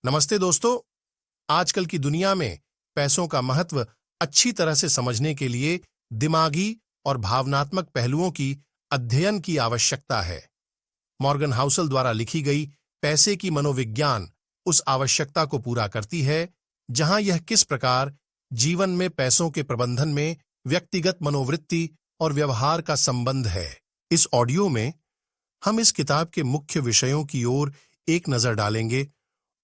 नमस्ते दोस्तों। आजकल की दुनिया में पैसों का महत्व अच्छी तरह से समझने के लिए दिमागी और भावनात्मक पहलुओं की अध्ययन की आवश्यकता है। मॉर्गन हाउसल द्वारा लिखी गई पैसे की मनोविज्ञान उस आवश्यकता को पूरा करती है, जहां यह किस प्रकार जीवन में पैसों के प्रबंधन में व्यक्तिगत मनोवृत्ति और व्यवहार का संबंध है। इस ऑडियो में हम इस किताब के मुख्य विषयों की ओर एक नजर डालेंगे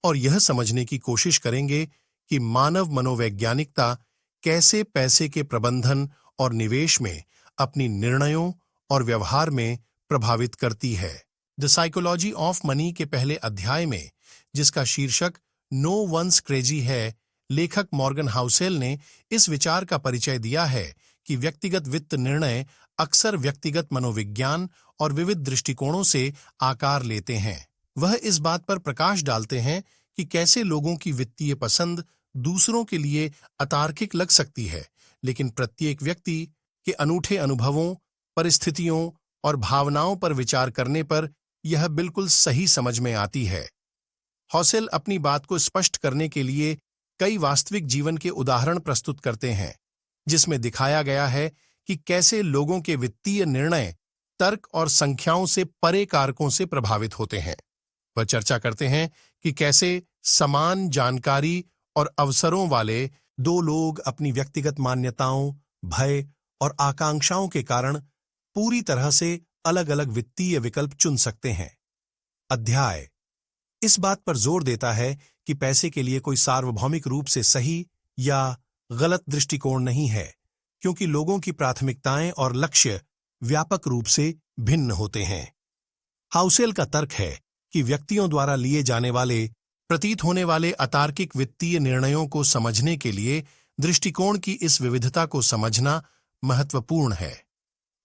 और यह समझने की कोशिश करेंगे कि मानव मनोवैज्ञानिकता कैसे पैसे के प्रबंधन और निवेश में अपनी निर्णयों और व्यवहार में प्रभावित करती है। द साइकोलॉजी ऑफ मनी के पहले अध्याय में, जिसका शीर्षक नो वंस क्रेजी है, लेखक मॉर्गन हाउसेल ने इस विचार का परिचय दिया है कि व्यक्तिगत वित्त निर्णय अक्सर व्यक्तिगत मनोविज्ञान और विविध दृष्टिकोणों से आकार लेते हैं। वह इस बात पर प्रकाश डालते हैं कि कैसे लोगों की वित्तीय पसंद दूसरों के लिए अतार्किक लग सकती है, लेकिन प्रत्येक व्यक्ति के अनूठे अनुभवों, परिस्थितियों और भावनाओं पर विचार करने पर यह बिल्कुल सही समझ में आती है। हौसेल अपनी बात को स्पष्ट करने के लिए कई वास्तविक जीवन के उदाहरण प्रस्तुत करते हैं, जिसमें दिखाया गया है कि कैसे लोगों के वित्तीय निर्णय तर्क और संख्याओं से परे कारकों से प्रभावित होते हैं। वह चर्चा करते हैं कि कैसे समान जानकारी और अवसरों वाले दो लोग अपनी व्यक्तिगत मान्यताओं, भय और आकांक्षाओं के कारण पूरी तरह से अलग-अलग वित्तीय विकल्प चुन सकते हैं। अध्याय इस बात पर जोर देता है कि पैसे के लिए कोई सार्वभौमिक रूप से सही या गलत दृष्टिकोण नहीं है, क्योंकि लोगों की प्राथमिकताएं और लक्ष्य व्यापक रूप से भिन्न होते हैं। हाउसेल का तर्क है कि व्यक्तियों द्वारा लिए जाने वाले प्रतीत होने वाले अतार्किक वित्तीय निर्णयों को समझने के लिए दृष्टिकोण की इस विविधता को समझना महत्वपूर्ण है।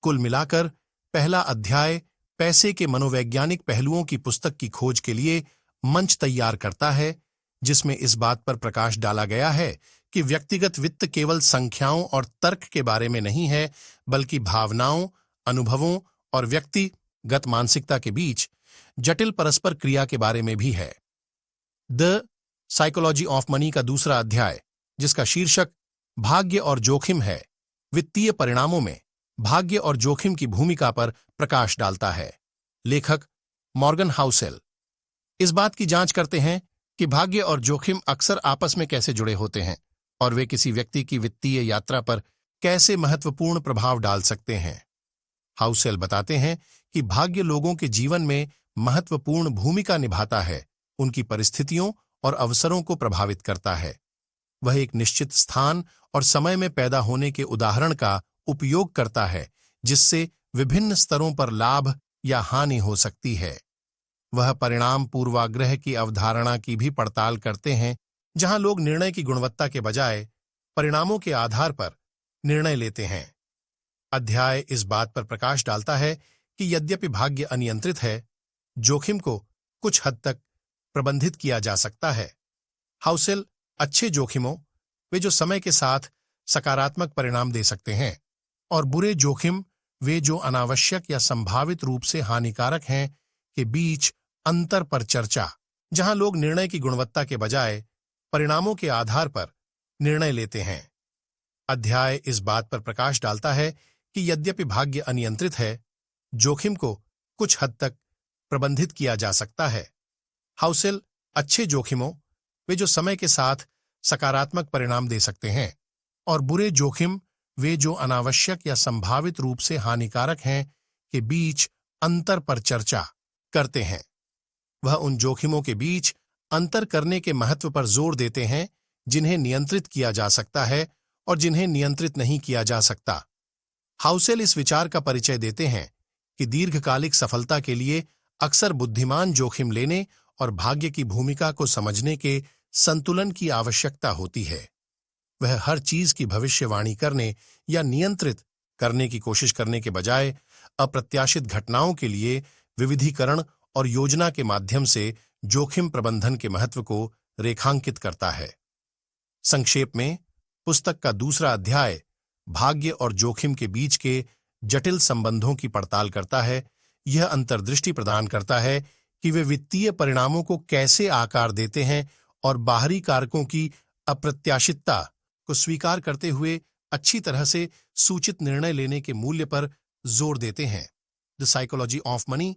कुल मिलाकर पहला अध्याय पैसे के मनोवैज्ञानिक पहलुओं की पुस्तक की खोज के लिए मंच तैयार करता है, जिसमें इस बात पर प्रकाश डाला गया है कि व्यक्तिगत वित्त केवल संख्याओं और तर्क के बारे में नहीं है, बल्कि भावनाओं, अनुभवों और व्यक्तिगत मानसिकता के बीच जटिल परस्पर क्रिया के बारे में भी है। द साइकोलॉजी ऑफ मनी का दूसरा अध्याय, जिसका शीर्षक भाग्य और जोखिम है, वित्तीय परिणामों में भाग्य और जोखिम की भूमिका पर प्रकाश डालता है। लेखक मॉर्गन हाउसेल इस बात की जांच करते हैं कि भाग्य और जोखिम अक्सर आपस में कैसे जुड़े होते हैं और वे किसी व्यक्ति की वित्तीय यात्रा पर कैसे महत्वपूर्ण प्रभाव डाल सकते हैं। हाउसेल बताते हैं कि भाग्य लोगों के जीवन में महत्वपूर्ण भूमिका निभाता है, उनकी परिस्थितियों और अवसरों को प्रभावित करता है। वह एक निश्चित स्थान और समय में पैदा होने के उदाहरण का उपयोग करता है, जिससे विभिन्न स्तरों पर लाभ या हानि हो सकती है। वह परिणाम पूर्वाग्रह की अवधारणा की भी पड़ताल करते हैं, जहां लोग निर्णय की गुणवत्ता के बजाय परिणामों के आधार पर निर्णय लेते हैं। अध्याय इस बात पर प्रकाश डालता है कि यद्यपि भाग्य अनियंत्रित है, जोखिम को कुछ हद तक प्रबंधित किया जा सकता है। हाउसेल अच्छे जोखिमों, वे जो समय के साथ सकारात्मक परिणाम दे सकते हैं, और बुरे जोखिम, वे जो अनावश्यक या संभावित रूप से हानिकारक हैं, के बीच अंतर पर चर्चा, जहां लोग निर्णय की गुणवत्ता के बजाय परिणामों के आधार पर निर्णय लेते हैं। अध्याय इस बात पर प्रकाश डालता है कि यद्यपि भाग्य अनियंत्रित है, जोखिम को कुछ हद तक प्रबंधित किया जा सकता है। हाउसेल अच्छे जोखिमों, वे जो समय के साथ सकारात्मक परिणाम दे सकते हैं, और बुरे जोखिम, वे जो अनावश्यक या संभावित रूप से हानिकारक हैं, के बीच अंतर पर चर्चा करते हैं। वह उन जोखिमों के बीच अंतर करने के महत्व पर जोर देते हैं जिन्हें नियंत्रित किया जा सकता है और जिन्हें नियंत्रित नहीं किया जा सकता। हाउसेल इस विचार का परिचय देते हैं कि दीर्घकालिक सफलता के लिए अक्सर बुद्धिमान जोखिम लेने और भाग्य की भूमिका को समझने के संतुलन की आवश्यकता होती है। वह हर चीज की भविष्यवाणी करने या नियंत्रित करने की कोशिश करने के बजाय अप्रत्याशित घटनाओं के लिए विविधीकरण और योजना के माध्यम से जोखिम प्रबंधन के महत्व को रेखांकित करता है। संक्षेप में, पुस्तक का दूसरा अध्याय भाग्य और जोखिम के बीच के जटिल संबंधों की पड़ताल करता है। यह अंतर्दृष्टि प्रदान करता है कि वे वित्तीय परिणामों को कैसे आकार देते हैं और बाहरी कारकों की अप्रत्याशितता को स्वीकार करते हुए अच्छी तरह से सूचित निर्णय लेने के मूल्य पर जोर देते हैं। द साइकोलॉजी ऑफ मनी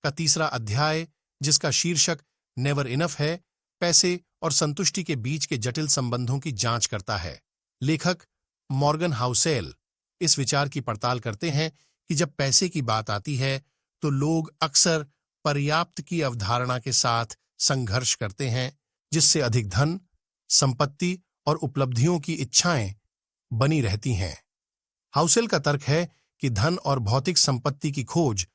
का तीसरा अध्याय, जिसका शीर्षक नेवर इनफ है, पैसे और संतुष्टि के बीच के जटिल संबंधों की जांच करता है। लेखक मॉर्गन हाउसेल इस विचार की पड़ताल करते हैं कि जब पैसे की बात आती है तो लोग अक्सर पर्याप्त की अवधारणा के साथ संघर्ष करते हैं, जिससे अधिक धन, संपत्ति और उपलब्धियों की इच्छाएं बनी रहती हैं। हाउसेल का तर्क है कि धन और भौतिक संपत्ति की खोज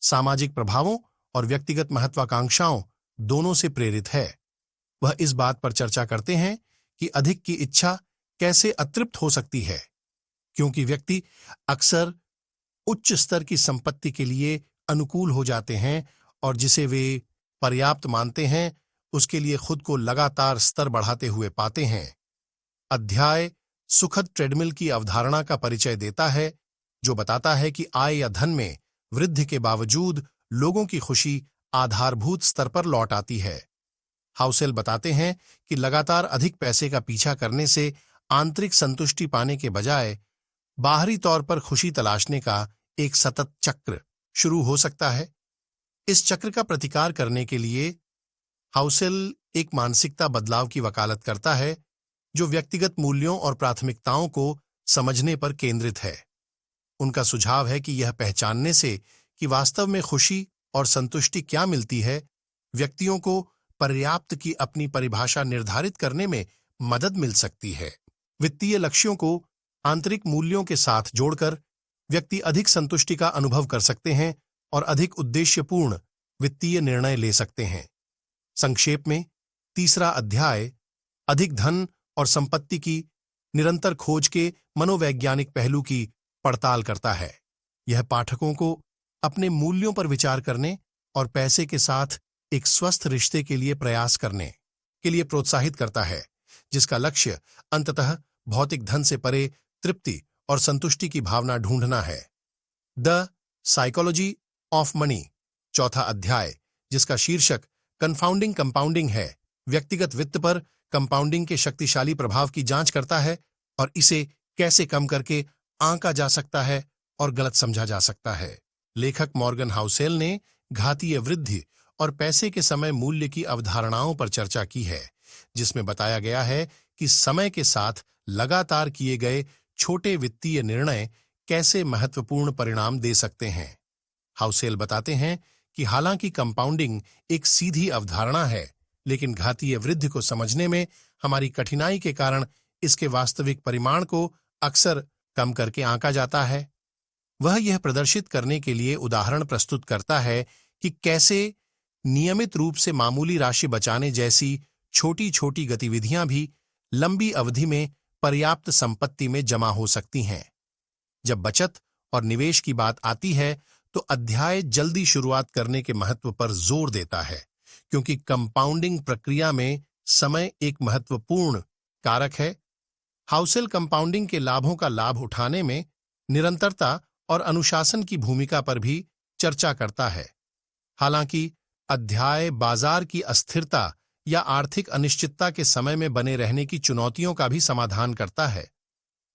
सामाजिक प्रभावों और व्यक्तिगत महत्वाकांक्षाओं दोनों से प्रेरित है। वह इस बात पर चर्चा करते हैं कि अधिक की इच्छा कैसे अतृप्त हो सकती है, क्योंकि व्यक्ति अक्सर उच्च स्तर की संपत्ति के लिए अनुकूल हो जाते हैं और जिसे वे पर्याप्त मानते हैं उसके लिए खुद को लगातार स्तर बढ़ाते हुए पाते हैं। अध्याय सुखद ट्रेडमिल की अवधारणा का परिचय देता है, जो बताता है कि आय या धन में वृद्धि के बावजूद लोगों की खुशी आधारभूत स्तर पर लौट आती है। हाउसेल बताते हैं कि लगातार अधिक पैसे का पीछा करने से आंतरिक संतुष्टि पाने के बजाय बाहरी तौर पर खुशी तलाशने का एक सतत चक्र शुरू हो सकता है। इस चक्र का प्रतिकार करने के लिए हाउसेल एक मानसिकता बदलाव की वकालत करता है, जो व्यक्तिगत मूल्यों और प्राथमिकताओं को समझने पर केंद्रित है। उनका सुझाव है कि यह पहचानने से कि वास्तव में खुशी और संतुष्टि क्या मिलती है, व्यक्तियों को पर्याप्त की अपनी परिभाषा निर्धारित करने में मदद मिल सकती है। वित्तीय लक्ष्यों को आंतरिक मूल्यों के साथ जोड़कर व्यक्ति अधिक संतुष्टि का अनुभव कर सकते हैं और अधिक उद्देश्यपूर्ण वित्तीय निर्णय ले सकते हैं। संक्षेप में, तीसरा अध्याय अधिक धन और संपत्ति की निरंतर खोज के मनोवैज्ञानिक पहलू की पड़ताल करता है। यह पाठकों को अपने मूल्यों पर विचार करने और पैसे के साथ एक स्वस्थ रिश्ते के लिए प्रयास करने के लिए प्रोत्साहित करता है, जिसका लक्ष्य अंततः भौतिक धन से परे तृप्ति और संतुष्टि की भावना ढूंढना है। द साइकोलॉजी ऑफ मनी चौथा अध्याय, जिसका शीर्षक कन्फाउंडिंग कंपाउंडिंग है, व्यक्तिगत वित्त पर कंपाउंडिंग के शक्तिशाली प्रभाव की जांच करता है और इसे कैसे कम करके आंका जा सकता है और गलत समझा जा सकता है। लेखक मॉर्गन हाउसेल ने घातीय वृद्धि और पैसे के समय मूल्य की अवधारणाओं पर चर्चा की है, जिसमें बताया गया है कि समय के साथ लगातार किए गए छोटे वित्तीय निर्णय कैसे महत्वपूर्ण परिणाम दे सकते हैं। हाउसेल बताते हैं कि हालांकि कंपाउंडिंग एक सीधी अवधारणा है, लेकिन घातीय वृद्धि को समझने में हमारी कठिनाई के कारण इसके वास्तविक परिमाण को अक्सर कम करके आंका जाता है। वह यह प्रदर्शित करने के लिए उदाहरण प्रस्तुत करता है कि कैसे नियमित रूप से मामूली राशि बचाने जैसी छोटी छोटी गतिविधियां भी लंबी अवधि में पर्याप्त संपत्ति में जमा हो सकती हैं। जब बचत और निवेश की बात आती है तो अध्याय जल्दी शुरुआत करने के महत्व पर जोर देता है, क्योंकि कंपाउंडिंग प्रक्रिया में समय एक महत्वपूर्ण कारक है। हाउसेल कंपाउंडिंग के लाभों का लाभ उठाने में निरंतरता और अनुशासन की भूमिका पर भी चर्चा करता है। हालांकि अध्याय बाजार की अस्थिरता या आर्थिक अनिश्चितता के समय में बने रहने की चुनौतियों का भी समाधान करता है।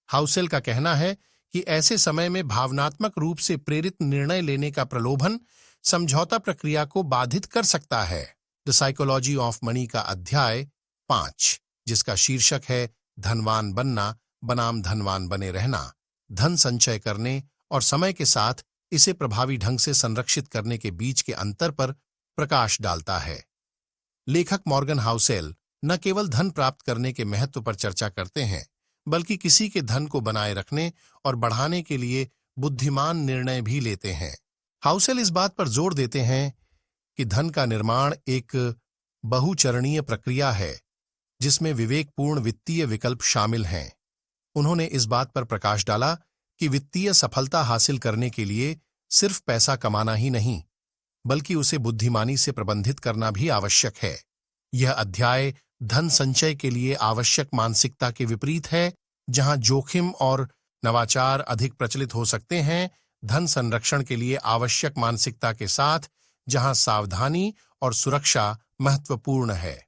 हाउसेल का कहना है कि ऐसे समय में भावनात्मक रूप से प्रेरित निर्णय लेने का प्रलोभन समझौता प्रक्रिया को बाधित कर सकता है। द साइकोलॉजी ऑफ मनी का अध्याय 5, जिसका शीर्षक है धनवान बनना बनाम धनवान बने रहना, धन संचय करने और समय के साथ इसे प्रभावी ढंग से संरक्षित करने के बीच के अंतर पर प्रकाश डालता है। लेखक मॉर्गन हाउसेल न केवल धन प्राप्त करने के महत्व पर चर्चा करते हैं, बल्कि किसी के धन को बनाए रखने और बढ़ाने के लिए बुद्धिमान निर्णय भी लेते हैं। हाउसेल इस बात पर जोर देते हैं कि धन का निर्माण एक बहुचरणीय प्रक्रिया है, जिसमें विवेकपूर्ण वित्तीय विकल्प शामिल हैं। उन्होंने इस बात पर प्रकाश डाला कि वित्तीय सफलता हासिल करने के लिए सिर्फ पैसा कमाना ही नहीं, बल्कि उसे बुद्धिमानी से प्रबंधित करना भी आवश्यक है। यह अध्याय धन संचय के लिए आवश्यक मानसिकता के विपरीत है, जहां जोखिम और नवाचार अधिक प्रचलित हो सकते हैं, धन संरक्षण के लिए आवश्यक मानसिकता के साथ, जहां सावधानी और सुरक्षा महत्वपूर्ण है।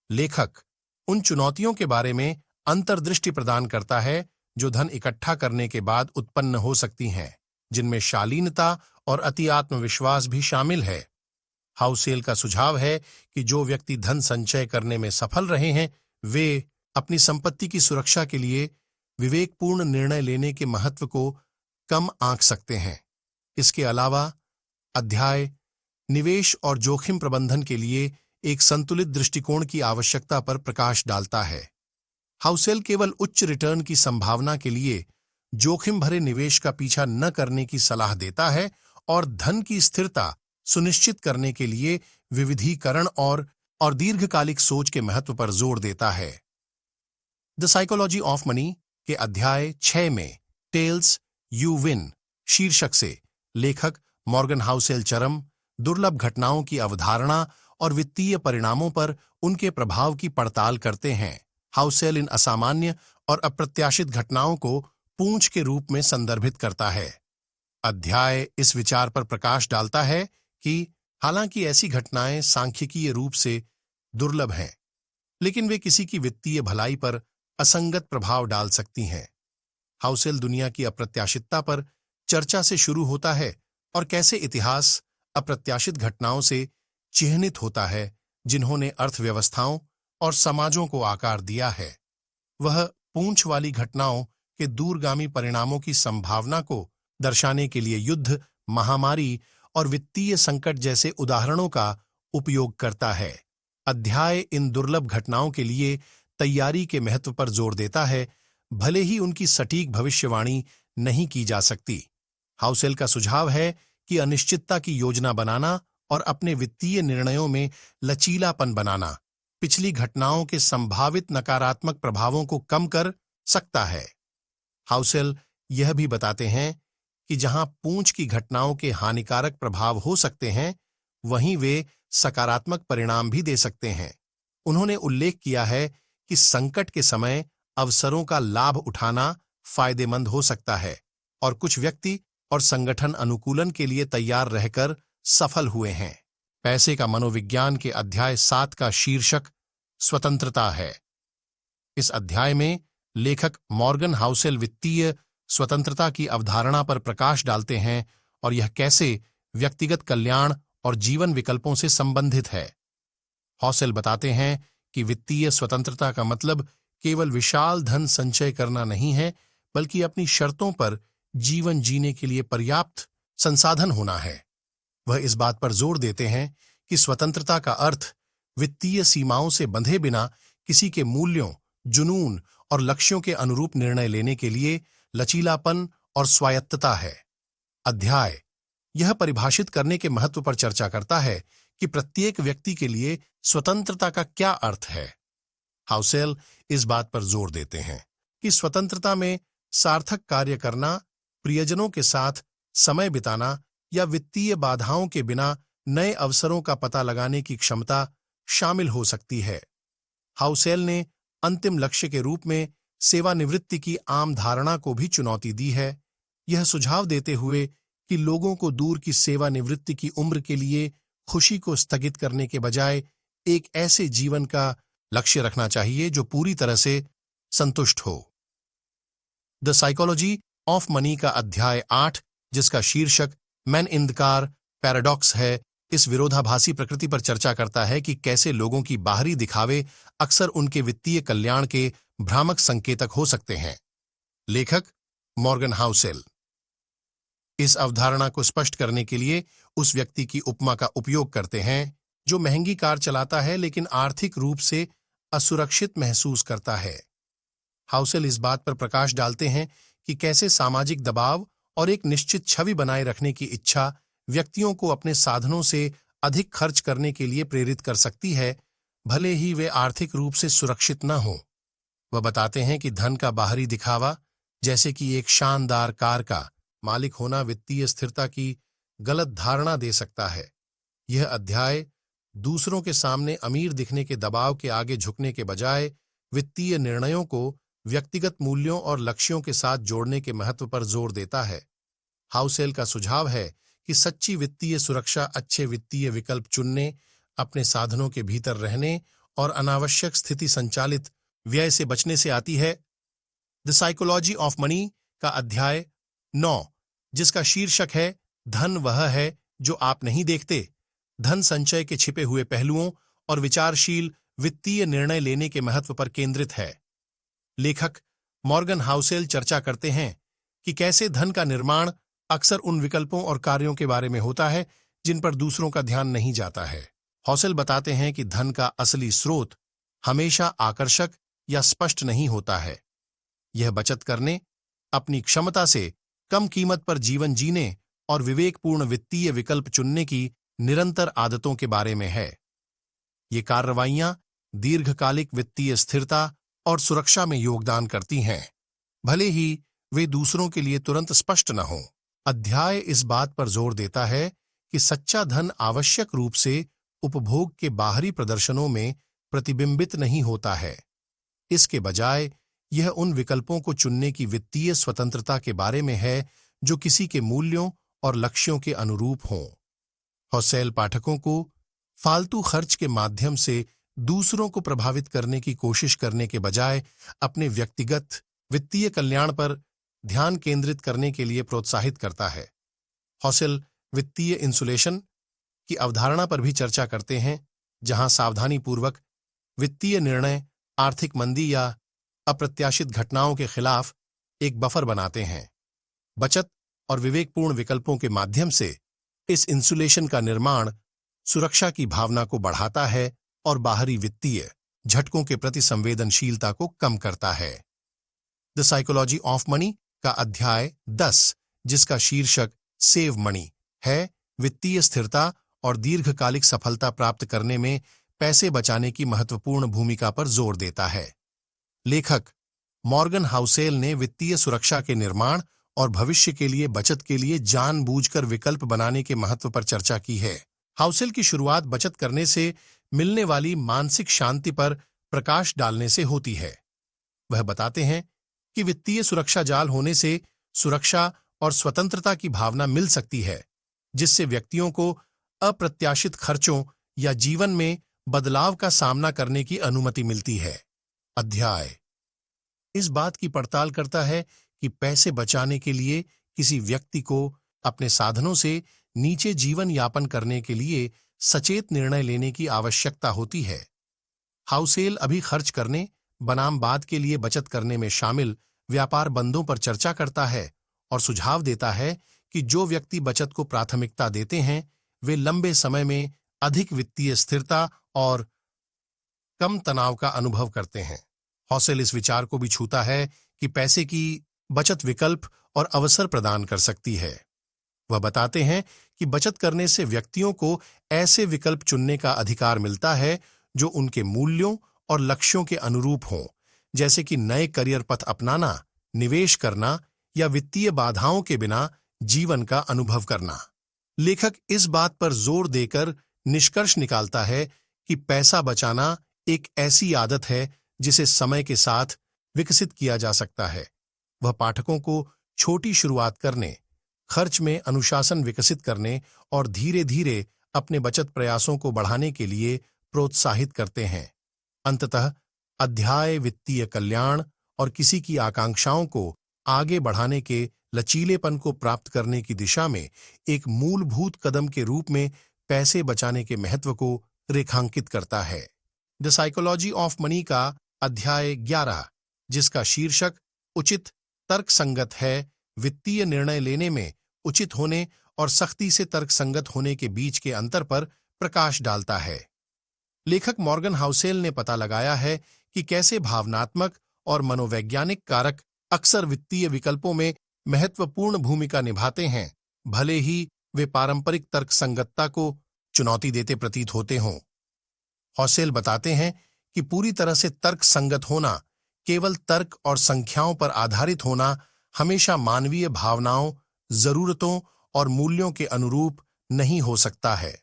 लेखक उन चुनौतियों के बारे में अंतर्दृष्टि प्रदान करता है जो धन इकट्ठा करने के बाद उत्पन्न हो सकती हैं, जिनमें शालीनता और अति आत्मविश्वास भी शामिल है। हाउसेल का सुझाव है कि जो व्यक्ति धन संचय करने में सफल रहे हैं, वे अपनी संपत्ति की सुरक्षा के लिए विवेकपूर्ण निर्णय लेने के महत्व को कम आंक सकते हैं। इसके अलावा अध्याय निवेश और जोखिम प्रबंधन के लिए एक संतुलित दृष्टिकोण की आवश्यकता पर प्रकाश डालता है। हाउसेल केवल उच्च रिटर्न की संभावना के लिए जोखिम भरे निवेश का पीछा न करने की सलाह देता है और धन की स्थिरता सुनिश्चित करने के लिए विविधीकरण और दीर्घकालिक सोच के महत्व पर जोर देता है। द साइकोलॉजी ऑफ मनी के अध्याय 6 में टेल्स यू विन शीर्षक से लेखक मॉर्गन हाउसेल चरम, दुर्लभ घटनाओं की अवधारणा और वित्तीय परिणामों पर उनके प्रभाव की पड़ताल करते हैं। हाउसेल इन असामान्य और अप्रत्याशित घटनाओं को पूंछ के रूप में संदर्भित करता है। अध्याय इस विचार पर प्रकाश डालता है कि हालांकि ऐसी घटनाएं सांख्यिकीय रूप से दुर्लभ हैं, लेकिन वे किसी की वित्तीय भलाई पर असंगत प्रभाव डाल सकती हैं। हाउसेल दुनिया की अप्रत्याशितता पर चर्चा से शुरू होता है और कैसे इतिहास अप्रत्याशित घटनाओं से चिह्नित होता है जिन्होंने अर्थव्यवस्थाओं और समाजों को आकार दिया है। वह पूंछ वाली घटनाओं के दूरगामी परिणामों की संभावना को दर्शाने के लिए युद्ध, महामारी और वित्तीय संकट जैसे उदाहरणों का उपयोग करता है। अध्याय इन दुर्लभ घटनाओं के लिए तैयारी के महत्व पर जोर देता है, भले ही उनकी सटीक भविष्यवाणी नहीं की जा सकती। हाउसेल का सुझाव है कि अनिश्चितता की योजना बनाना और अपने वित्तीय निर्णयों में लचीलापन बनाना पिछली घटनाओं के संभावित नकारात्मक प्रभावों को कम कर सकता है। हाउसेल यह भी बताते हैं कि जहां पूंछ की घटनाओं के हानिकारक प्रभाव हो सकते हैं, वहीं वे सकारात्मक परिणाम भी दे सकते हैं। उन्होंने उल्लेख किया है कि संकट के समय अवसरों का लाभ उठाना फायदेमंद हो सकता है और कुछ व्यक्ति और संगठन अनुकूलन के लिए तैयार रहकर सफल हुए हैं। पैसे का मनोविज्ञान के अध्याय 7 का शीर्षक स्वतंत्रता है। इस अध्याय में लेखक मॉर्गन हाउसेल वित्तीय स्वतंत्रता की अवधारणा पर प्रकाश डालते हैं और यह कैसे व्यक्तिगत कल्याण और जीवन विकल्पों से संबंधित है। हाउसेल बताते हैं कि वित्तीय स्वतंत्रता का मतलब केवल विशाल धन संचय करना नहीं है, बल्कि अपनी शर्तों पर जीवन जीने के लिए पर्याप्त संसाधन होना है। वह इस बात पर जोर देते हैं कि स्वतंत्रता का अर्थ वित्तीय सीमाओं से बंधे बिना किसी के मूल्यों, जुनून और लक्ष्यों के अनुरूप निर्णय लेने के लिए लचीलापन और स्वायत्तता है। अध्याय यह परिभाषित करने के महत्व पर चर्चा करता है कि प्रत्येक व्यक्ति के लिए स्वतंत्रता का क्या अर्थ है। हाउसेल इस बात पर जोर देते हैं कि स्वतंत्रता में सार्थक कार्य करना, प्रियजनों के साथ समय बिताना या वित्तीय बाधाओं के बिना नए अवसरों का पता लगाने की क्षमता शामिल हो सकती है। हाउसेल ने अंतिम लक्ष्य के रूप में सेवानिवृत्ति की आम धारणा को भी चुनौती दी है, यह सुझाव देते हुए कि लोगों को दूर की सेवानिवृत्ति की उम्र के लिए खुशी को स्थगित करने के बजाय एक ऐसे जीवन का लक्ष्य रखना चाहिए जो पूरी तरह से संतुष्ट हो। द साइकोलॉजी ऑफ मनी का अध्याय 8, जिसका शीर्षक man in the car paradox है, इस विरोधाभासी प्रकृति पर चर्चा करता है कि कैसे लोगों की बाहरी दिखावे अक्सर उनके वित्तीय कल्याण के भ्रामक संकेतक हो सकते हैं। लेखक मॉर्गन हाउसेल इस अवधारणा को स्पष्ट करने के लिए उस व्यक्ति की उपमा का उपयोग करते हैं जो महंगी कार चलाता है लेकिन आर्थिक रूप से असुरक्षित महसूस करता है। हाउसेल इस बात पर प्रकाश डालते हैं कि कैसे सामाजिक दबाव और एक निश्चित छवि बनाए रखने की इच्छा व्यक्तियों को अपने साधनों से अधिक खर्च करने के लिए प्रेरित कर सकती है, भले ही वे आर्थिक रूप से सुरक्षित न हों। वह बताते हैं कि धन का बाहरी दिखावा, जैसे कि एक शानदार कार का मालिक होना, वित्तीय स्थिरता की गलत धारणा दे सकता है। यह अध्याय दूसरों के सामने अमीर दिखने के दबाव के आगे झुकने के बजाय वित्तीय निर्णयों को व्यक्तिगत मूल्यों और लक्ष्यों के साथ जोड़ने के महत्व पर जोर देता है। हाउसेल का सुझाव है कि सच्ची वित्तीय सुरक्षा अच्छे वित्तीय विकल्प चुनने, अपने साधनों के भीतर रहने और अनावश्यक स्थिति संचालित व्यय से बचने से आती है। द साइकोलॉजी ऑफ मनी का अध्याय 9, जिसका शीर्षक है धन वह है जो आप नहीं देखते, धन संचय के छिपे हुए पहलुओं और विचारशील वित्तीय निर्णय लेने के महत्व पर केंद्रित है। लेखक मॉर्गन हाउसेल चर्चा करते हैं कि कैसे धन का निर्माण अक्सर उन विकल्पों और कार्यों के बारे में होता है जिन पर दूसरों का ध्यान नहीं जाता है। हाउसेल बताते हैं कि धन का असली स्रोत हमेशा आकर्षक या स्पष्ट नहीं होता है। यह बचत करने, अपनी क्षमता से कम कीमत पर जीवन जीने और विवेकपूर्ण वित्तीय विकल्प चुनने की निरंतर आदतों के बारे में है। ये कार्रवाइयां दीर्घकालिक वित्तीय स्थिरता और सुरक्षा में योगदान करती हैं, भले ही वे दूसरों के लिए तुरंत स्पष्ट न हों। अध्याय इस बात पर जोर देता है कि सच्चा धन आवश्यक रूप से उपभोग के बाहरी प्रदर्शनों में प्रतिबिंबित नहीं होता है। इसके बजाय यह उन विकल्पों को चुनने की वित्तीय स्वतंत्रता के बारे में है जो किसी के मूल्यों और लक्ष्यों के अनुरूप हों। हाउसेल पाठकों को फालतू खर्च के माध्यम से दूसरों को प्रभावित करने की कोशिश करने के बजाय अपने व्यक्तिगत वित्तीय कल्याण पर ध्यान केंद्रित करने के लिए प्रोत्साहित करता है। हाउसेल वित्तीय इंसुलेशन की अवधारणा पर भी चर्चा करते हैं, जहां सावधानीपूर्वक वित्तीय निर्णय आर्थिक मंदी या अप्रत्याशित घटनाओं के खिलाफ एक बफर बनाते हैं। बचत और विवेकपूर्ण विकल्पों के माध्यम से इस इंसुलेशन का निर्माण सुरक्षा की भावना को बढ़ाता है और बाहरी वित्तीय झटकों के प्रति संवेदनशीलता को कम करता है। द साइकोलॉजी ऑफ मनी का अध्याय 10, जिसका शीर्षक सेव मनी है, वित्तीय स्थिरता और दीर्घकालिक सफलता प्राप्त करने में पैसे बचाने की महत्वपूर्ण भूमिका पर जोर देता है। लेखक मॉर्गन हाउसेल ने वित्तीय सुरक्षा के निर्माण और भविष्य के लिए बचत के लिए जानबूझकर विकल्प बनाने के महत्व पर चर्चा की है। हाउसेल की शुरुआत बचत करने से मिलने वाली मानसिक शांति पर प्रकाश डालने से होती है। वह बताते हैं कि वित्तीय सुरक्षा जाल होने से सुरक्षा और स्वतंत्रता की भावना मिल सकती है, जिससे व्यक्तियों को अप्रत्याशित खर्चों या जीवन में बदलाव का सामना करने की अनुमति मिलती है। अध्याय इस बात की पड़ताल करता है कि पैसे बचाने के लिए किसी व्यक्ति को अपने साधनों से नीचे जीवन यापन करने के लिए सचेत निर्णय लेने की आवश्यकता होती है। हाउसेल अभी खर्च करने बनाम बाद के लिए बचत करने में शामिल व्यापार बंदों पर चर्चा करता है और सुझाव देता है कि जो व्यक्ति बचत को प्राथमिकता देते हैं वे लंबे समय में अधिक वित्तीय स्थिरता और कम तनाव का अनुभव करते हैं। हाउसेल इस विचार को भी छूता है कि पैसे की बचत विकल्प और अवसर प्रदान कर सकती है। वह बताते हैं कि बचत करने से व्यक्तियों को ऐसे विकल्प चुनने का अधिकार मिलता है जो उनके मूल्यों और लक्ष्यों के अनुरूप हों, जैसे कि नए करियर पथ अपनाना, निवेश करना या वित्तीय बाधाओं के बिना जीवन का अनुभव करना। लेखक इस बात पर जोर देकर निष्कर्ष निकालता है कि पैसा बचाना एक ऐसी आदत है जिसे समय के साथ विकसित किया जा सकता है। वह पाठकों को छोटी शुरुआत करने, खर्च में अनुशासन विकसित करने और धीरे धीरे अपने बचत प्रयासों को बढ़ाने के लिए प्रोत्साहित करते हैं। अंततः अध्याय वित्तीय कल्याण और किसी की आकांक्षाओं को आगे बढ़ाने के लचीलेपन को प्राप्त करने की दिशा में एक मूलभूत कदम के रूप में पैसे बचाने के महत्व को रेखांकित करता है। द साइकोलॉजी ऑफ मनी का अध्याय 11, जिसका शीर्षक उचित तर्कसंगत है, वित्तीय निर्णय लेने में उचित होने और सख्ती से तर्कसंगत होने के बीच के अंतर पर प्रकाश डालता है। लेखक मॉर्गन हाउसेल ने पता लगाया है कि कैसे भावनात्मक और मनोवैज्ञानिक कारक अक्सर वित्तीय विकल्पों में महत्वपूर्ण भूमिका निभाते हैं, भले ही वे पारंपरिक तर्कसंगतता को चुनौती देते प्रतीत होते हों। हाउसेल बताते हैं कि पूरी तरह से तर्कसंगत होना, केवल तर्क और संख्याओं पर आधारित होना, हमेशा मानवीय भावनाओं, जरूरतों और मूल्यों के अनुरूप नहीं हो सकता है।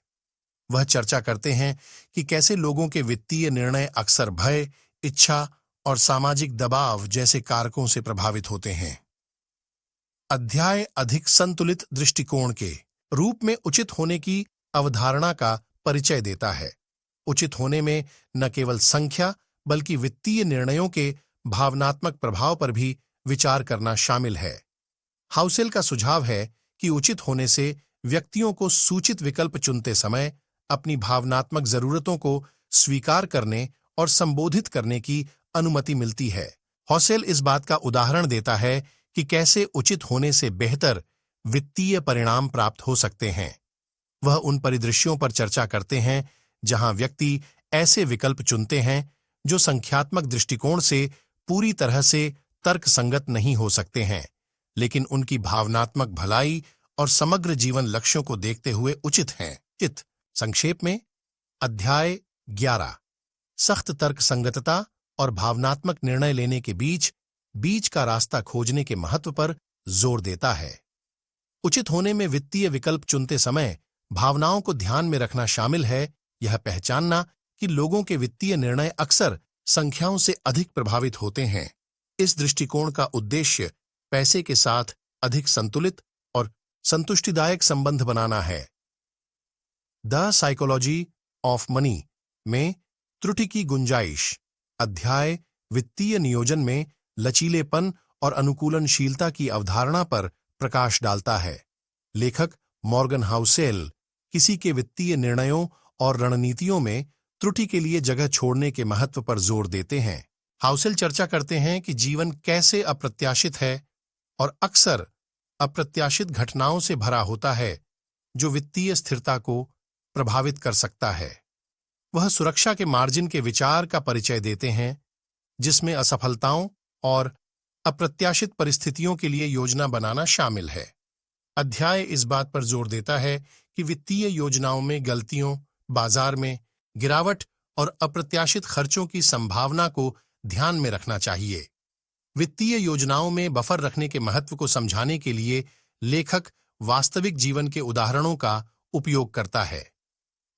वह चर्चा करते हैं कि कैसे लोगों के वित्तीय निर्णय अक्सर भय, इच्छा और सामाजिक दबाव जैसे कारकों से प्रभावित होते हैं। अध्याय अधिक संतुलित दृष्टिकोण के रूप में उचित होने की अवधारणा का परिचय देता है। उचित होने में न केवल संख्या बल्कि वित्तीय निर्णयों के भावनात्मक प्रभाव पर भी विचार करना शामिल है। हाउसेल का सुझाव है कि उचित होने से व्यक्तियों को सूचित विकल्प चुनते समय अपनी भावनात्मक जरूरतों को स्वीकार करने और संबोधित करने की अनुमति मिलती है। हाउसेल इस बात का उदाहरण देता है कि कैसे उचित होने से बेहतर वित्तीय परिणाम प्राप्त हो सकते हैं। वह उन परिदृश्यों पर चर्चा करते हैं जहां व्यक्ति ऐसे विकल्प चुनते हैं जो संख्यात्मक दृष्टिकोण से पूरी तरह से तर्कसंगत नहीं हो सकते हैं, लेकिन उनकी भावनात्मक भलाई और समग्र जीवन लक्ष्यों को देखते हुए उचित हैं। संक्षेप में, अध्याय 11 सख्त तर्क संगतता और भावनात्मक निर्णय लेने के बीच का रास्ता खोजने के महत्व पर जोर देता है। उचित होने में वित्तीय विकल्प चुनते समय भावनाओं को ध्यान में रखना शामिल है। यह पहचानना कि लोगों के वित्तीय निर्णय अक्सर संख्याओं से अधिक प्रभावित होते हैं। इस दृष्टिकोण का उद्देश्य पैसे के साथ अधिक संतुलित और संतुष्टिदायक संबंध बनाना है। द साइकोलॉजी ऑफ मनी में त्रुटि की गुंजाइश अध्याय वित्तीय नियोजन में लचीलेपन और अनुकूलनशीलता की अवधारणा पर प्रकाश डालता है। लेखक मॉर्गन हाउसेल किसी के वित्तीय निर्णयों और रणनीतियों में त्रुटि के लिए जगह छोड़ने के महत्व पर जोर देते हैं। हाउसेल चर्चा करते हैं कि जीवन कैसे अप्रत्याशित है और अक्सर अप्रत्याशित घटनाओं से भरा होता है जो वित्तीय स्थिरता को प्रभावित कर सकता है। वह सुरक्षा के मार्जिन के विचार का परिचय देते हैं जिसमें असफलताओं और अप्रत्याशित परिस्थितियों के लिए योजना बनाना शामिल है। अध्याय इस बात पर जोर देता है कि वित्तीय योजनाओं में गलतियों, बाजार में गिरावट और अप्रत्याशित खर्चों की संभावना को ध्यान में रखना चाहिए। वित्तीय योजनाओं में बफर रखने के महत्व को समझाने के लिए लेखक वास्तविक जीवन के उदाहरणों का उपयोग करता है।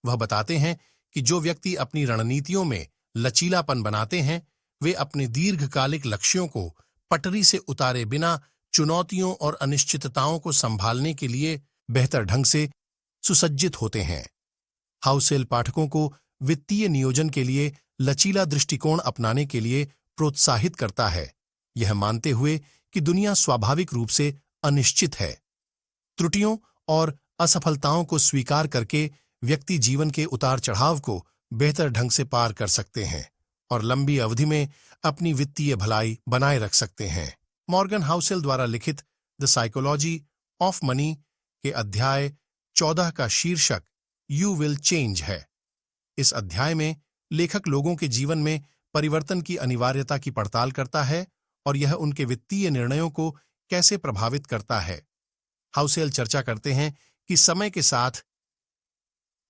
वह बताते हैं कि जो व्यक्ति अपनी रणनीतियों में लचीलापन बनाते हैं वे अपने दीर्घकालिक लक्ष्यों को पटरी से उतारे बिना चुनौतियों और अनिश्चितताओं को संभालने के लिए बेहतर ढंग से सुसज्जित होते हैं। हाउसेल पाठकों को वित्तीय नियोजन के लिए लचीला दृष्टिकोण अपनाने के लिए प्रोत्साहित करता है, यह मानते हुए कि दुनिया स्वाभाविक रूप से अनिश्चित है। त्रुटियों और असफलताओं को स्वीकार करके व्यक्ति जीवन के उतार चढ़ाव को बेहतर ढंग से पार कर सकते हैं और लंबी अवधि में अपनी वित्तीय भलाई बनाए रख सकते हैं। मॉर्गन हाउसेल द्वारा लिखित द साइकोलॉजी ऑफ मनी के अध्याय 14 का शीर्षक यू विल चेंज है। इस अध्याय में लेखक लोगों के जीवन में परिवर्तन की अनिवार्यता की पड़ताल करता है और यह उनके वित्तीय निर्णयों को कैसे प्रभावित करता है। हाउसेल चर्चा करते हैं कि समय के साथ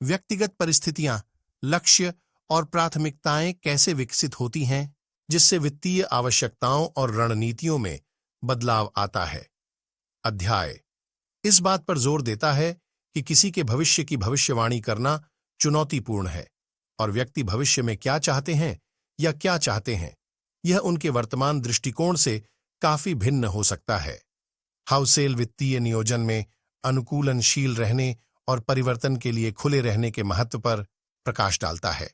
व्यक्तिगत परिस्थितियां, लक्ष्य और प्राथमिकताएं कैसे विकसित होती हैं, जिससे वित्तीय आवश्यकताओं और रणनीतियों में बदलाव आता है। अध्याय इस बात पर जोर देता है कि किसी के भविष्य की भविष्यवाणी करना चुनौतीपूर्ण है और व्यक्ति भविष्य में क्या चाहते हैं या क्या चाहते हैं यह उनके वर्तमान दृष्टिकोण से काफी भिन्न हो सकता है। हाउसेल वित्तीय नियोजन में अनुकूलनशील रहने और परिवर्तन के लिए खुले रहने के महत्व पर प्रकाश डालता है।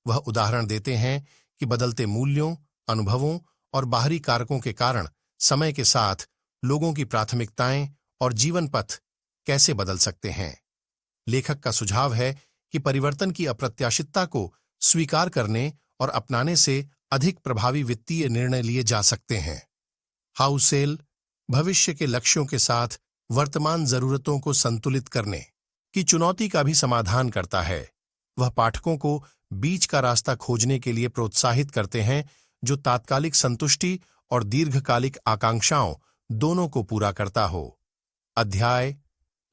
वह उदाहरण देते हैं कि बदलते मूल्यों, अनुभवों और बाहरी कारकों के कारण समय के साथ लोगों की प्राथमिकताएं और जीवन पथ कैसे बदल सकते हैं। लेखक का सुझाव है कि परिवर्तन की अप्रत्याशितता को स्वीकार करने और अपनाने से अधिक प्रभावी वित्तीय निर्णय लिए जा सकते हैं। हाउसेल भविष्य के लक्ष्यों के साथ वर्तमान जरूरतों को संतुलित करने की चुनौती का भी समाधान करता है। वह पाठकों को बीच का रास्ता खोजने के लिए प्रोत्साहित करते हैं जो तात्कालिक संतुष्टि और दीर्घकालिक आकांक्षाओं दोनों को पूरा करता हो। अध्याय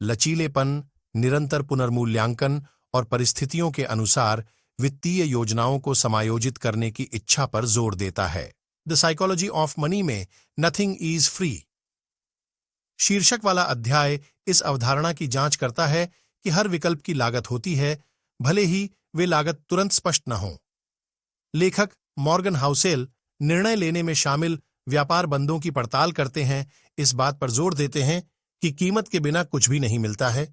लचीलेपन, निरंतर पुनर्मूल्यांकन और परिस्थितियों के अनुसार वित्तीय योजनाओं को समायोजित करने की इच्छा पर जोर देता है। द साइकोलॉजी ऑफ मनी में नथिंग इज फ्री शीर्षक वाला अध्याय इस अवधारणा की जांच करता है कि हर विकल्प की लागत होती है, भले ही वे लागत तुरंत स्पष्ट न हो। लेखक मॉर्गन हाउसेल निर्णय लेने में शामिल व्यापार बंदों की पड़ताल करते हैं, इस बात पर जोर देते हैं कि कीमत के बिना कुछ भी नहीं मिलता है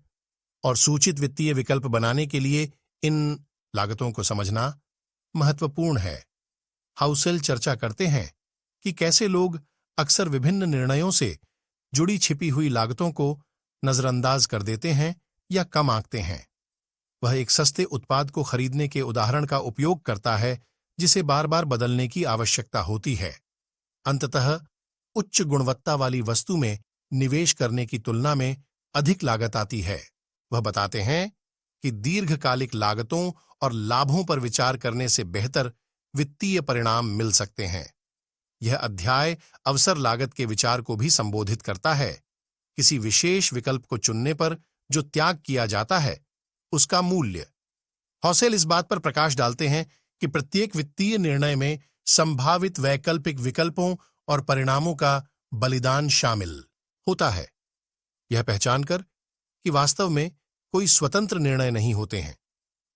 और सूचित वित्तीय विकल्प बनाने के लिए इन लागतों को समझना महत्वपूर्ण है। हाउसेल चर्चा करते हैं कि कैसे लोग अक्सर विभिन्न निर्णयों से जुड़ी छिपी हुई लागतों को नजरअंदाज कर देते हैं या कम आंकते हैं। वह एक सस्ते उत्पाद को खरीदने के उदाहरण का उपयोग करता है जिसे बार बार बदलने की आवश्यकता होती है। अंततः उच्च गुणवत्ता वाली वस्तु में निवेश करने की तुलना में अधिक लागत आती है। वह बताते हैं कि दीर्घकालिक लागतों और लाभों पर विचार करने से बेहतर वित्तीय परिणाम मिल सकते हैं। यह अध्याय अवसर लागत के विचार को भी संबोधित करता है। किसी विशेष विकल्प को चुनने पर जो त्याग किया जाता है उसका मूल्य। हौसेल इस बात पर प्रकाश डालते हैं कि प्रत्येक वित्तीय निर्णय में संभावित वैकल्पिक विकल्पों और परिणामों का बलिदान शामिल होता है। यह पहचानकर कि वास्तव में कोई स्वतंत्र निर्णय नहीं होते हैं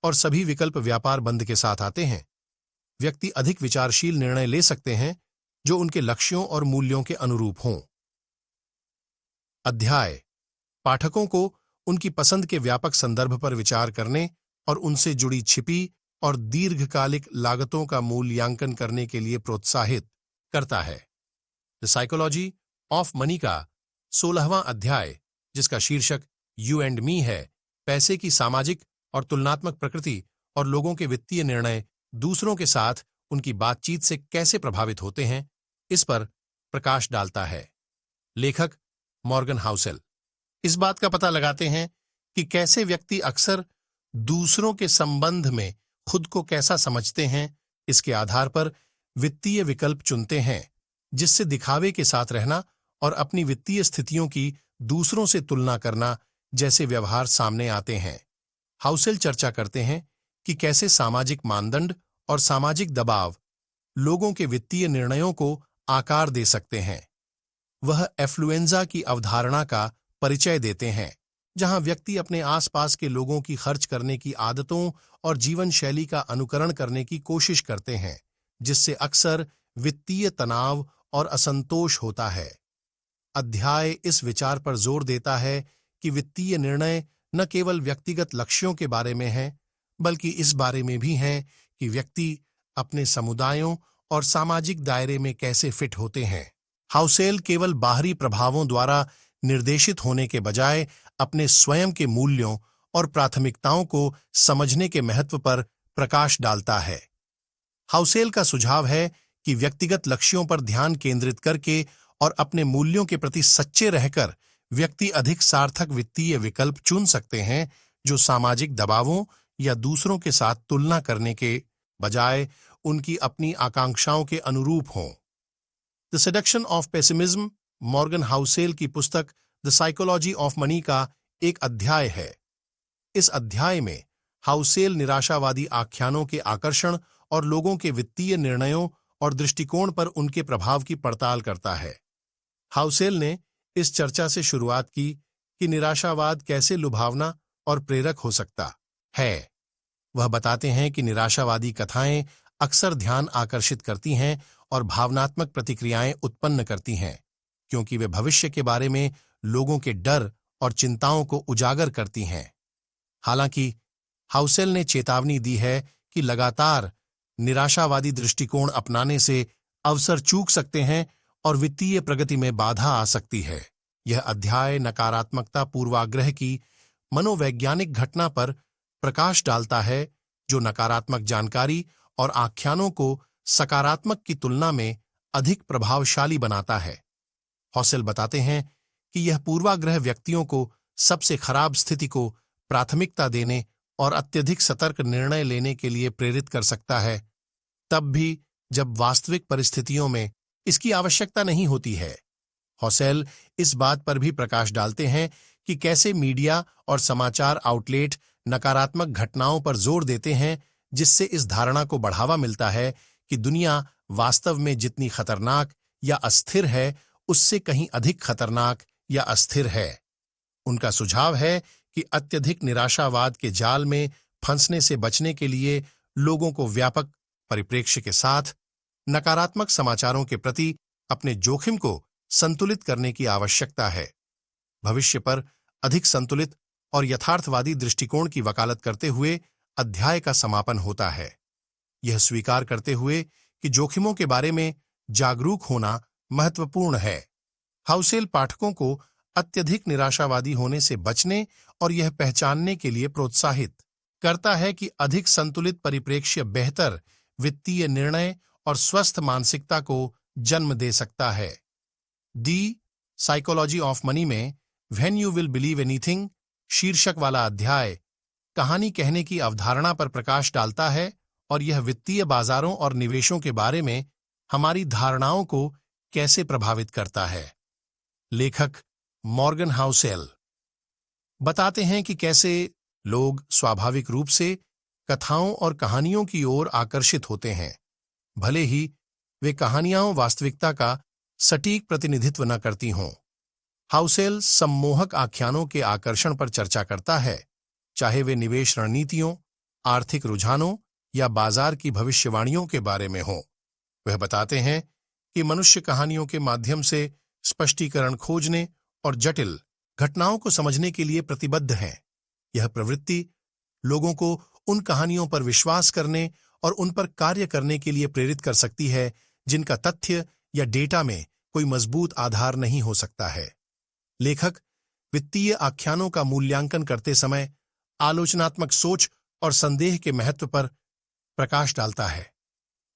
और सभी विकल्प व्यापार बंद के साथ आते हैं, व्यक्ति अधिक विचारशील निर्णय ले सकते हैं जो उनके लक्ष्यों और मूल्यों के अनुरूप हों। अध्याय पाठकों को उनकी पसंद के व्यापक संदर्भ पर विचार करने और उनसे जुड़ी छिपी और दीर्घकालिक लागतों का मूल्यांकन करने के लिए प्रोत्साहित करता है। द साइकोलॉजी ऑफ मनी का 16वां अध्याय, जिसका शीर्षक यू एंड मी है, पैसे की सामाजिक और तुलनात्मक प्रकृति और लोगों के वित्तीय निर्णय दूसरों के साथ उनकी बातचीत से कैसे प्रभावित होते हैं, इस पर प्रकाश डालता है। लेखक मॉर्गन हाउसेल इस बात का पता लगाते हैं कि कैसे व्यक्ति अक्सर दूसरों के संबंध में खुद को कैसा समझते हैं, इसके आधार पर वित्तीय विकल्प चुनते हैं, जिससे दिखावे के साथ रहना और अपनी वित्तीय स्थितियों की दूसरों से तुलना करना जैसे व्यवहार सामने आते हैं। हाउसेल चर्चा करते हैं कि कैसे सामाजिक मानदंड और सामाजिक दबाव लोगों के वित्तीय निर्णयों को आकार दे सकते हैं। वह एफ्लुएंजा की अवधारणा का परिचय देते हैं, जहां व्यक्ति अपने आसपास के लोगों की खर्च करने की आदतों और जीवन शैली का अनुकरण करने की कोशिश करते हैं, जिससे अक्सर वित्तीय तनाव और असंतोष होता है। अध्याय इस विचार पर जोर देता है कि वित्तीय निर्णय न केवल व्यक्तिगत लक्ष्यों के बारे में हैं, बल्कि इस बारे में भी हैं कि व्यक्ति अपने समुदायों और सामाजिक दायरे में कैसे फिट होते हैं। हाउसेल केवल बाहरी प्रभावों द्वारा निर्देशित होने के बजाय अपने स्वयं के मूल्यों और प्राथमिकताओं को समझने के महत्व पर प्रकाश डालता है। हाउसेल का सुझाव है कि व्यक्तिगत लक्ष्यों पर ध्यान केंद्रित करके और अपने मूल्यों के प्रति सच्चे रहकर व्यक्ति अधिक सार्थक वित्तीय विकल्प चुन सकते हैं, जो सामाजिक दबावों या दूसरों के साथ तुलना करने के बजाय उनकी अपनी आकांक्षाओं के अनुरूप हों। The seduction of pessimism Morgan Housel की पुस्तक द साइकोलॉजी ऑफ मनी का एक अध्याय है। इस अध्याय में हाउसेल निराशावादी आख्यानों के आकर्षण और लोगों के वित्तीय निर्णयों और दृष्टिकोण पर उनके प्रभाव की पड़ताल करता है। हाउसेल ने इस चर्चा से शुरुआत की कि निराशावाद कैसे लुभावना और प्रेरक हो सकता है। वह बताते हैं कि निराशावादी कथाएं अक्सर ध्यान आकर्षित करती हैं और भावनात्मक प्रतिक्रियाएं उत्पन्न करती हैं, क्योंकि वे भविष्य के बारे में लोगों के डर और चिंताओं को उजागर करती हैं। हालांकि हाउसेल ने चेतावनी दी है कि लगातार निराशावादी दृष्टिकोण अपनाने से अवसर चूक सकते हैं और वित्तीय प्रगति में बाधा आ सकती है। यह अध्याय नकारात्मकता पूर्वाग्रह की मनोवैज्ञानिक घटना पर प्रकाश डालता है, जो नकारात्मक जानकारी और आख्यानों को सकारात्मक की तुलना में अधिक प्रभावशाली बनाता है। हौसेल बताते हैं कि यह पूर्वाग्रह व्यक्तियों को सबसे खराब स्थिति को प्राथमिकता देने और अत्यधिक सतर्क निर्णय लेने के लिए प्रेरित कर सकता है, तब भी जब वास्तविक परिस्थितियों में इसकी आवश्यकता नहीं होती है। हौसेल इस बात पर भी प्रकाश डालते हैं कि कैसे मीडिया और समाचार आउटलेट नकारात्मक घटनाओं पर जोर देते हैं, जिससे इस धारणा को बढ़ावा मिलता है कि दुनिया वास्तव में जितनी खतरनाक या अस्थिर है, उससे कहीं अधिक खतरनाक या अस्थिर है। उनका सुझाव है कि अत्यधिक निराशावाद के जाल में फंसने से बचने के लिए लोगों को व्यापक परिप्रेक्ष्य के साथ नकारात्मक समाचारों के प्रति अपने जोखिम को संतुलित करने की आवश्यकता है। भविष्य पर अधिक संतुलित और यथार्थवादी दृष्टिकोण की वकालत करते हुए अध्याय का समापन होता है। यह स्वीकार करते हुए कि जोखिमों के बारे में जागरूक होना महत्वपूर्ण है, हाउसेल पाठकों को अत्यधिक निराशावादी होने से बचने और यह पहचानने के लिए प्रोत्साहित करता है कि अधिक संतुलित परिप्रेक्ष्य बेहतर वित्तीय निर्णय और स्वस्थ मानसिकता को जन्म दे सकता है। डी साइकोलॉजी ऑफ मनी में when you will believe anything शीर्षक वाला अध्याय कहानी कहने की अवधारणा पर प्रकाश डालता है और यह वित्तीय बाजारों और निवेशों के बारे में हमारी धारणाओं को कैसे प्रभावित करता है। लेखक मॉर्गन हाउसेल बताते हैं कि कैसे लोग स्वाभाविक रूप से कथाओं और कहानियों की ओर आकर्षित होते हैं, भले ही वे कहानियां वास्तविकता का सटीक प्रतिनिधित्व न करती हों। हाउसेल सम्मोहक आख्यानों के आकर्षण पर चर्चा करता है, चाहे वे निवेश रणनीतियों, आर्थिक रुझानों या बाजार की भविष्यवाणियों के बारे में हों। वह बताते हैं कि मनुष्य कहानियों के माध्यम से स्पष्टीकरण खोजने और जटिल घटनाओं को समझने के लिए प्रतिबद्ध हैं। यह प्रवृत्ति लोगों को उन कहानियों पर विश्वास करने और उन पर कार्य करने के लिए प्रेरित कर सकती है जिनका तथ्य या डेटा में कोई मजबूत आधार नहीं हो सकता है। लेखक वित्तीय आख्यानों का मूल्यांकन करते समय आलोचनात्मक सोच और संदेह के महत्व पर प्रकाश डालता है।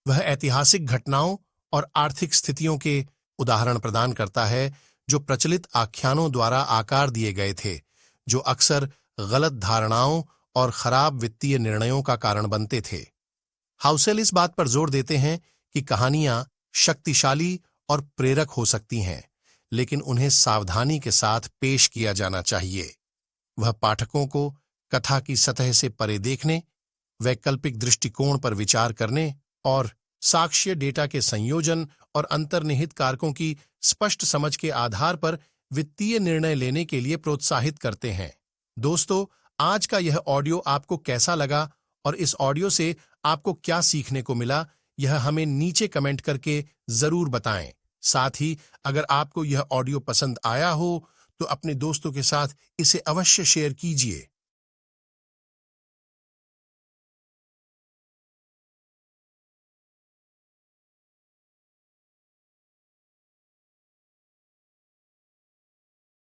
वह ऐतिहासिक घटनाओं और आर्थिक स्थितियों के उदाहरण प्रदान करता है जो प्रचलित आख्यानों द्वारा आकार दिए गए थे, जो अक्सर गलत धारणाओं और खराब वित्तीय निर्णयों का कारण बनते थे। हाउसेल इस बात पर जोर देते हैं कि कहानियां शक्तिशाली और प्रेरक हो सकती हैं, लेकिन उन्हें सावधानी के साथ पेश किया जाना चाहिए। वह पाठकों को कथा की सतह से परे देखने, वैकल्पिक दृष्टिकोण पर विचार करने और साक्ष्य डेटा के संयोजन और अंतर्निहित कारकों की स्पष्ट समझ के आधार पर वित्तीय निर्णय लेने के लिए प्रोत्साहित करते हैं। दोस्तों, आज का यह ऑडियो आपको कैसा लगा और इस ऑडियो से आपको क्या सीखने को मिला, यह हमें नीचे कमेंट करके जरूर बताएं। साथ ही अगर आपको यह ऑडियो पसंद आया हो तो अपने दोस्तों के साथ इसे अवश्य शेयर कीजिए।